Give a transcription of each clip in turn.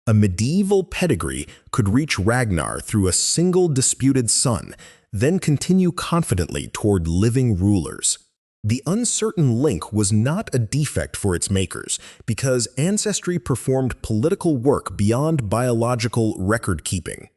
A medieval pedigree could reach Ragnar through a single disputed son, then continue confidently toward living rulers. The uncertain link was not a defect for its makers, because ancestry performed political work beyond biological record-keeping.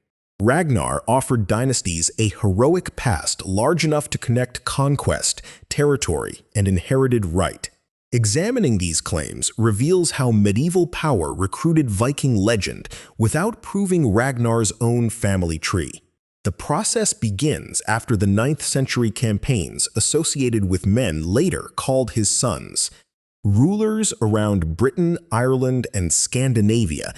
Ragnar offered dynasties a heroic past large enough to connect conquest, territory, and inherited right. Examining these claims reveals how medieval power recruited Viking legend without proving Ragnar's own family tree. The process begins after the 9th century campaigns associated with men later called his sons. Rulers around Britain, Ireland, and Scandinavia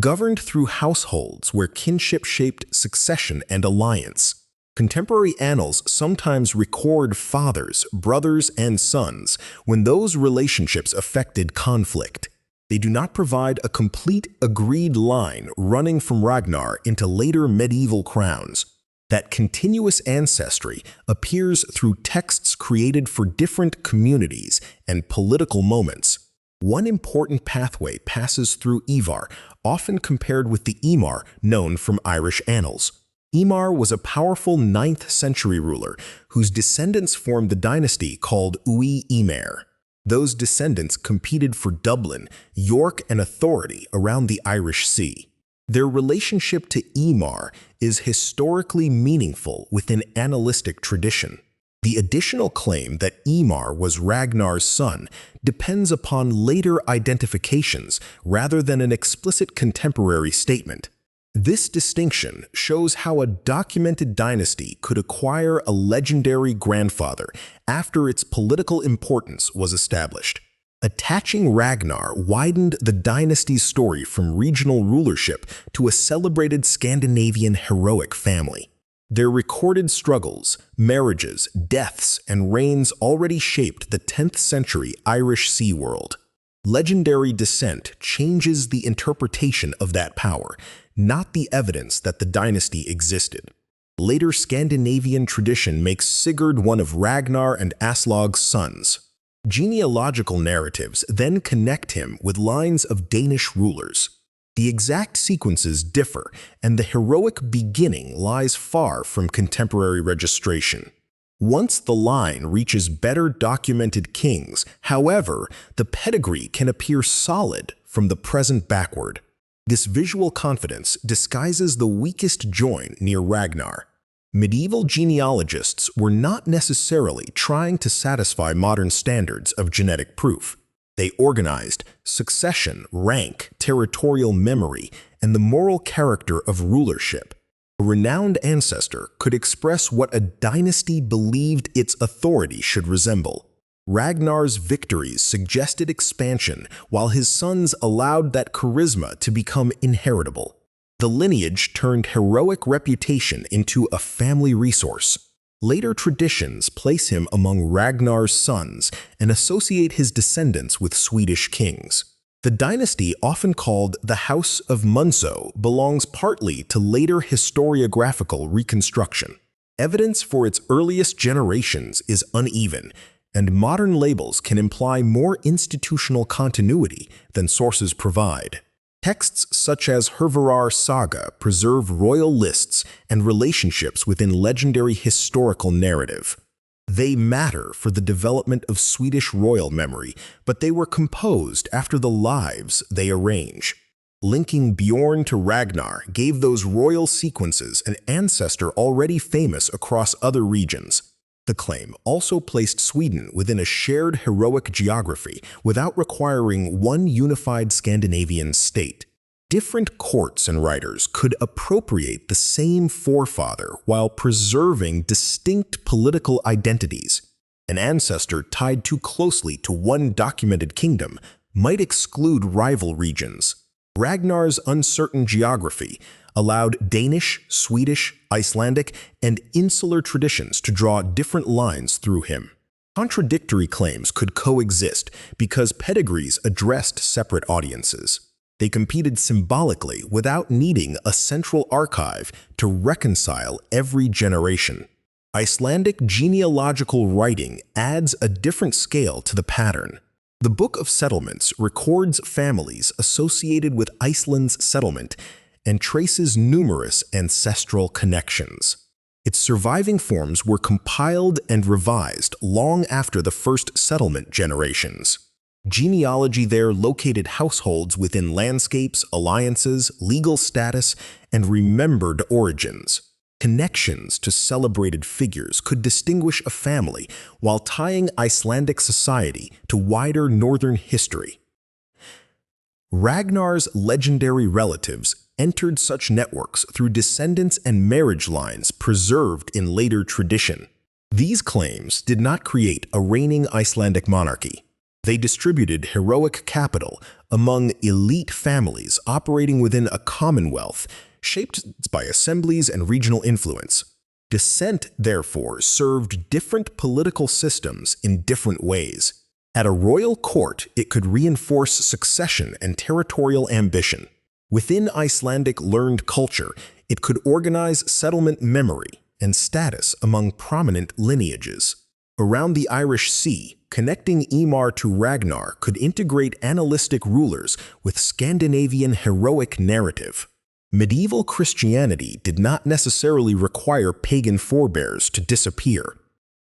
governed through households where kinship shaped succession and alliance. Contemporary annals sometimes record fathers, brothers, and sons when those relationships affected conflict. They do not provide a complete agreed line running from Ragnar into later medieval crowns. That continuous ancestry appears through texts created for different communities and political moments. One important pathway passes through Ívar, often compared with the Ímar known from Irish annals. Ímar was a powerful 9th century ruler whose descendants formed the dynasty called Uí Ímair. Those descendants competed for Dublin, York, and authority around the Irish Sea. Their relationship to Ímar is historically meaningful within annalistic tradition. The additional claim that Ímar was Ragnar's son depends upon later identifications rather than an explicit contemporary statement. This distinction shows how a documented dynasty could acquire a legendary grandfather after its political importance was established. Attaching Ragnar widened the dynasty's story from regional rulership to a celebrated Scandinavian heroic family. Their recorded struggles, marriages, deaths, and reigns already shaped the 10th century Irish sea world. Legendary descent changes the interpretation of that power, not the evidence that the dynasty existed. Later Scandinavian tradition makes Sigurd one of Ragnar and Aslog's sons. Genealogical narratives then connect him with lines of Danish rulers. The exact sequences differ, and the heroic beginning lies far from contemporary registration. Once the line reaches better documented kings, however, the pedigree can appear solid from the present backward. This visual confidence disguises the weakest join near Ragnar. Medieval genealogists were not necessarily trying to satisfy modern standards of genetic proof. They organized succession, rank, territorial memory, and the moral character of rulership. A renowned ancestor could express what a dynasty believed its authority should resemble. Ragnar's victories suggested expansion, while his sons allowed that charisma to become inheritable. The lineage turned heroic reputation into a family resource. Later traditions place him among Ragnar's sons and associate his descendants with Swedish kings. The dynasty, often called the House of Munso, belongs partly to later historiographical reconstruction. Evidence for its earliest generations is uneven, and modern labels can imply more institutional continuity than sources provide. Texts such as Hervarar saga preserve royal lists and relationships within legendary historical narrative. They matter for the development of Swedish royal memory, but they were composed after the lives they arrange. Linking Björn to Ragnar gave those royal sequences an ancestor already famous across other regions. The claim also placed Sweden within a shared heroic geography without requiring one unified Scandinavian state. Different courts and writers could appropriate the same forefather while preserving distinct political identities. An ancestor tied too closely to one documented kingdom might exclude rival regions. Ragnar's uncertain geography allowed Danish, Swedish, Icelandic, and insular traditions to draw different lines through him. Contradictory claims could coexist because pedigrees addressed separate audiences. They competed symbolically without needing a central archive to reconcile every generation. Icelandic genealogical writing adds a different scale to the pattern. The Book of Settlements records families associated with Iceland's settlement and traces numerous ancestral connections. Its surviving forms were compiled and revised long after the first settlement generations. Genealogy there located households within landscapes, alliances, legal status, and remembered origins. Connections to celebrated figures could distinguish a family while tying Icelandic society to wider northern history. Ragnar's legendary relatives entered such networks through descendants and marriage lines preserved in later tradition. These claims did not create a reigning Icelandic monarchy. They distributed heroic capital among elite families operating within a commonwealth shaped by assemblies and regional influence. Descent, therefore, served different political systems in different ways. At a royal court, it could reinforce succession and territorial ambition. Within Icelandic learned culture, it could organize settlement memory and status among prominent lineages. Around the Irish Sea, connecting Ímar to Ragnar could integrate annalistic rulers with Scandinavian heroic narrative. Medieval Christianity did not necessarily require pagan forebears to disappear.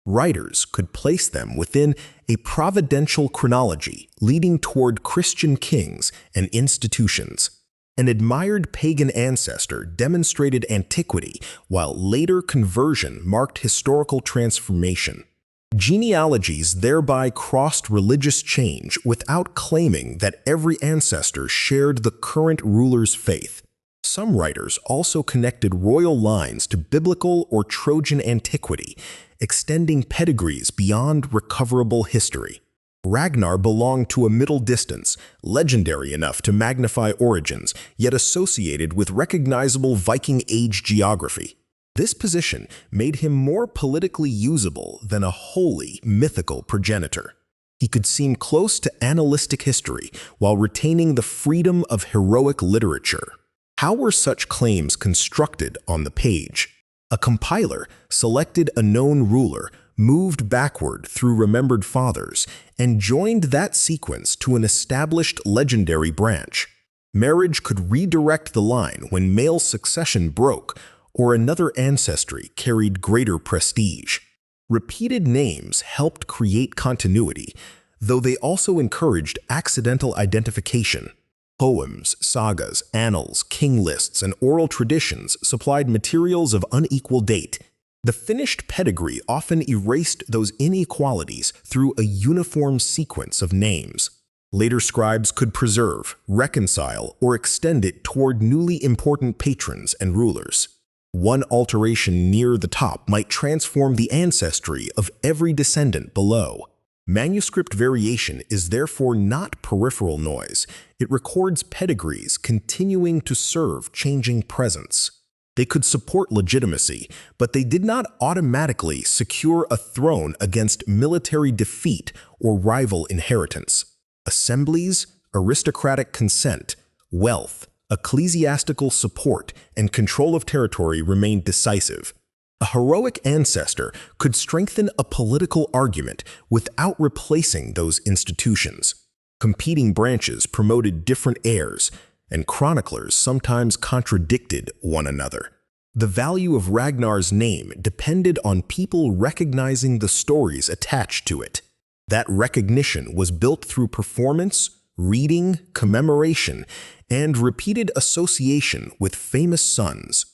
Writers could place them within a providential chronology leading toward Christian kings and institutions. An admired pagan ancestor demonstrated antiquity, while later conversion marked historical transformation. Genealogies thereby crossed religious change without claiming that every ancestor shared the current ruler's faith. Some writers also connected royal lines to biblical or Trojan antiquity, extending pedigrees beyond recoverable history. Ragnar belonged to a middle distance, legendary enough to magnify origins, yet associated with recognizable Viking Age geography. This position made him more politically usable than a wholly mythical progenitor. He could seem close to annalistic history while retaining the freedom of heroic literature. How were such claims constructed on the page? A compiler selected a known ruler, moved backward through remembered fathers, and joined that sequence to an established legendary branch. Marriage could redirect the line when male succession broke or another ancestry carried greater prestige. Repeated names helped create continuity, though they also encouraged accidental identification. Poems, sagas, annals, king lists, and oral traditions supplied materials of unequal date. The finished pedigree often erased those inequalities through a uniform sequence of names. Later scribes could preserve, reconcile, or extend it toward newly important patrons and rulers. One alteration near the top might transform the ancestry of every descendant below. Manuscript variation is therefore not peripheral noise. It records pedigrees continuing to serve changing presents. They could support legitimacy, but they did not automatically secure a throne against military defeat or rival inheritance. Assemblies, aristocratic consent, wealth, ecclesiastical support, and control of territory remained decisive. A heroic ancestor could strengthen a political argument without replacing those institutions. Competing branches promoted different heirs, and chroniclers sometimes contradicted one another. The value of Ragnar's name depended on people recognizing the stories attached to it. That recognition was built through performance, reading, commemoration, and repeated association with famous sons.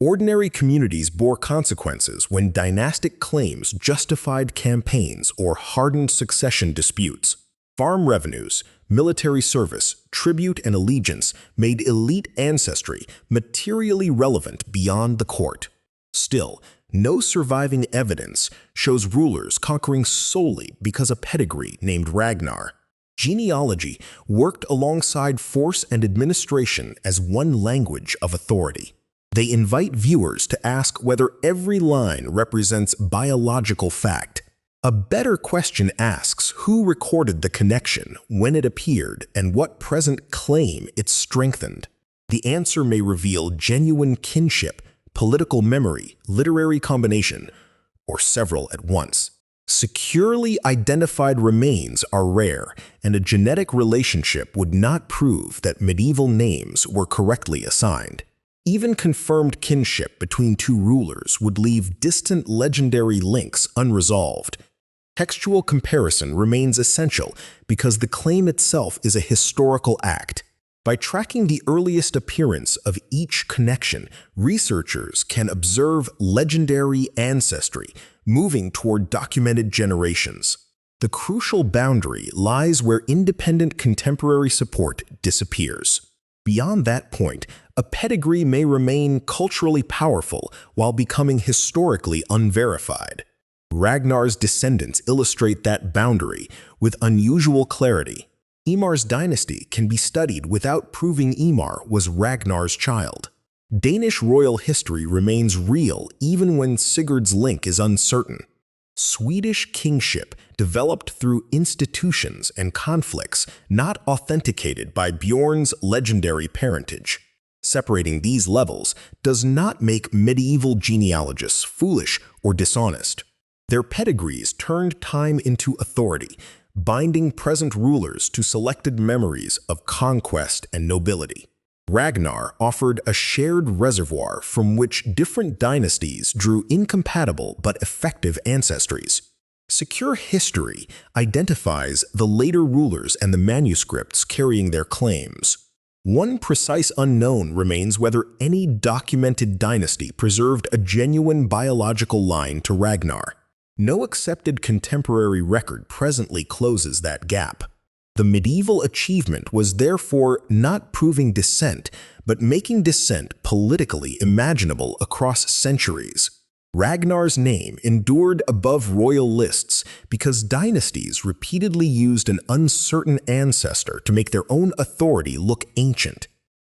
Ordinary communities bore consequences when dynastic claims justified campaigns or hardened succession disputes. Farm revenues, military service, tribute, and allegiance made elite ancestry materially relevant beyond the court. Still, no surviving evidence shows rulers conquering solely because a pedigree named Ragnar. Genealogy worked alongside force and administration as one language of authority. They invite viewers to ask whether every line represents biological fact. A better question asks who recorded the connection, when it appeared, and what present claim it strengthened. The answer may reveal genuine kinship, political memory, literary combination, or several at once. Securely identified remains are rare, and a genetic relationship would not prove that medieval names were correctly assigned. Even confirmed kinship between two rulers would leave distant legendary links unresolved. Textual comparison remains essential because the claim itself is a historical act. By tracking the earliest appearance of each connection, researchers can observe legendary ancestry moving toward documented generations. The crucial boundary lies where independent contemporary support disappears. Beyond that point, a pedigree may remain culturally powerful while becoming historically unverified. Ragnar's descendants illustrate that boundary with unusual clarity. Ímar's dynasty can be studied without proving Ímar was Ragnar's child. Danish royal history remains real even when Sigurd's link is uncertain. Swedish kingship developed through institutions and conflicts not authenticated by Björn's legendary parentage. Separating these levels does not make medieval genealogists foolish or dishonest. Their pedigrees turned time into authority, binding present rulers to selected memories of conquest and nobility. Ragnar offered a shared reservoir from which different dynasties drew incompatible but effective ancestries. Secure history identifies the later rulers and the manuscripts carrying their claims. One precise unknown remains whether any documented dynasty preserved a genuine biological line to Ragnar. No accepted contemporary record presently closes that gap. The medieval achievement was therefore not proving descent, but making descent politically imaginable across centuries. Ragnar's name endured above royal lists because dynasties repeatedly used an uncertain ancestor to make their own authority look ancient.